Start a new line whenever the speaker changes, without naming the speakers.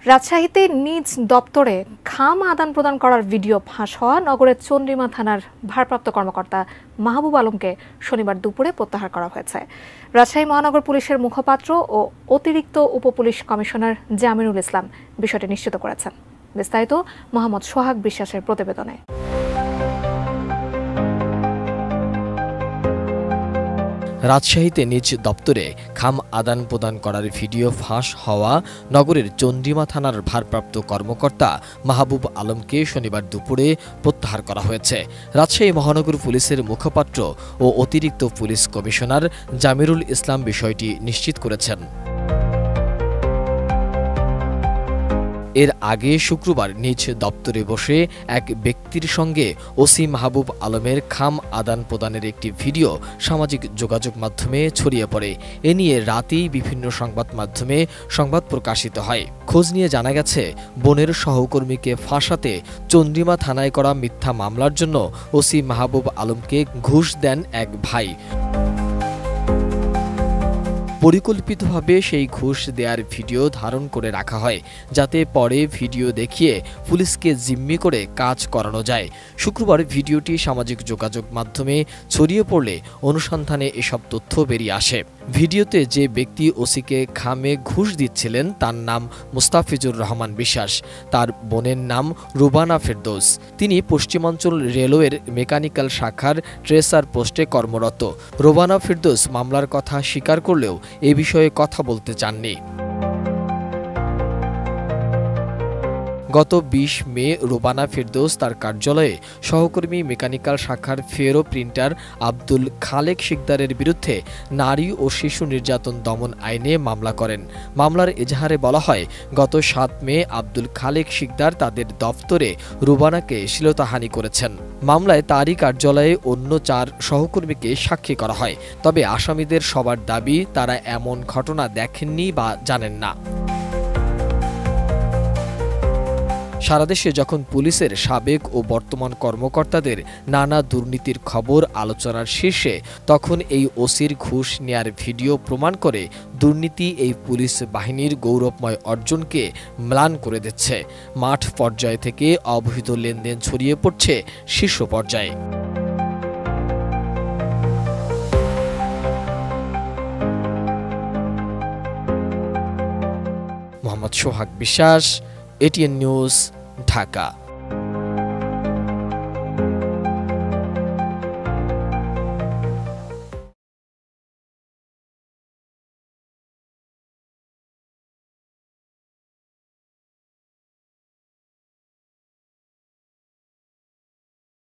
রাজশাহীতে নিজ দপ্তরে খাম আদান প্রদান করার ভিডিও ফাঁস হওয়া নগরের চন্দ্রিমা থানার ভারপ্রাপ্ত কর্মকর্তা মাহবুব আলমকে শনিবার দুপুরে প্রত্যাহার করা হয়েছে। রাজশাহী মহানগর পুলিশের মুখপাত্র ও অতিরিক্ত উপপুলিশ কমিশনার জামিরুল ইসলাম বিষয়টি নিশ্চিত করেছেন। বিস্তারিত মোহাম্মদ সোহাগ বিশ্বাসের প্রতিবেদনে।
রাজশাহীতে নিজ দপ্তরে খাম আদান প্রদান করার ভিডিও ফাঁস হওয়া নগরের চন্দ্রিমা থানার ভারপ্রাপ্ত কর্মকর্তা মাহবুব আলমকে শনিবার দুপুরে প্রত্যাহার করা হয়েছে। রাজশাহী মহানগর পুলিশের মুখপাত্র ও অতিরিক্ত পুলিশ কমিশনার জামিরুল ইসলাম বিষয়টি নিশ্চিত করেছেন। এর আগে শুক্রবার নিজ দপ্তরে বসে এক ব্যক্তির সঙ্গে ওসি মাহবুব আলমের খাম আদান প্রদানের একটি ভিডিও সামাজিক যোগাযোগ মাধ্যমে ছড়িয়ে পড়ে। এ নিয়ে রাতেই বিভিন্ন সংবাদ মাধ্যমে সংবাদ প্রকাশিত হয়। খোঁজ নিয়ে জানা গেছে, বোনের সহকর্মীকে ফাঁসাতে চন্দ্রিমা থানায় করা মিথ্যা মামলার জন্য ওসি মাহবুব আলমকে ঘুষ দেন এক ভাই। পরিকল্পিতভাবে সেই ঘুষ দেওয়ার ভিডিও ধারণ করে রাখা হয়, যাতে পরে ভিডিও দেখিয়ে পুলিশকে জিম্মি করে কাজ করানো যায়। শুক্রবার ভিডিওটি সামাজিক যোগাযোগ মাধ্যমে ছড়িয়ে পড়লে অনুসন্ধানে এসব তথ্য বেরিয়ে আসে। ভিডিওতে যে ব্যক্তি ওসিকে খামে ঘুষ দিচ্ছিলেন তার নাম মুস্তাফিজুর রহমান বিশ্বাস। তার বোনের নাম রুবানা ফেরদৌস। তিনি পশ্চিমাঞ্চল রেলওয়ের মেকানিক্যাল শাখার ট্রেসার পোস্টে কর্মরত। রুবানা ফেরদৌস মামলার কথা স্বীকার করলেও এ বিষয়ে কথা বলতে চাননি। গত ২০ মে রুবানা ফেরদৌস তার কার্যালয়ে সহকর্মী মেকানিক্যাল শাখার ফেরো প্রিন্টার আব্দুল খালেক শিকদারের বিরুদ্ধে নারী ও শিশু নির্যাতন দমন আইনে মামলা করেন। মামলার এজাহারে বলা হয়, গত ৭ মে আব্দুল খালেক শিকদার তাদের দফতরে রুবানাকে শ্লীলতাহানি করেছেন। মামলায় তারই কার্যালয়ে অন্য ৪ সহকর্মীকে সাক্ষী করা হয়। তবে আসামিদের সবার দাবি তারা এমন ঘটনা দেখেননি বা জানেন না। সারা দেশে যখন পুলিশের সাবেক ও বর্তমান কর্মকর্তাদের নানা দুর্নীতির খবর আলোচনার শীর্ষে, তখন এই ওসির ঘুষ নেয়ার ভিডিও প্রমাণ করে দুর্নীতি এই পুলিশ বাহিনীর গৌরবময় অর্জনকে ম্লান করে দিচ্ছে। মাঠ পর্যায় থেকে অবৈধ লেনদেন ছড়িয়ে পড়ছে শীর্ষ পর্যায়ে। মোহাম্মদ সোহাগ বিশ্বাস, এটিএন নিউজ, ঢাকা।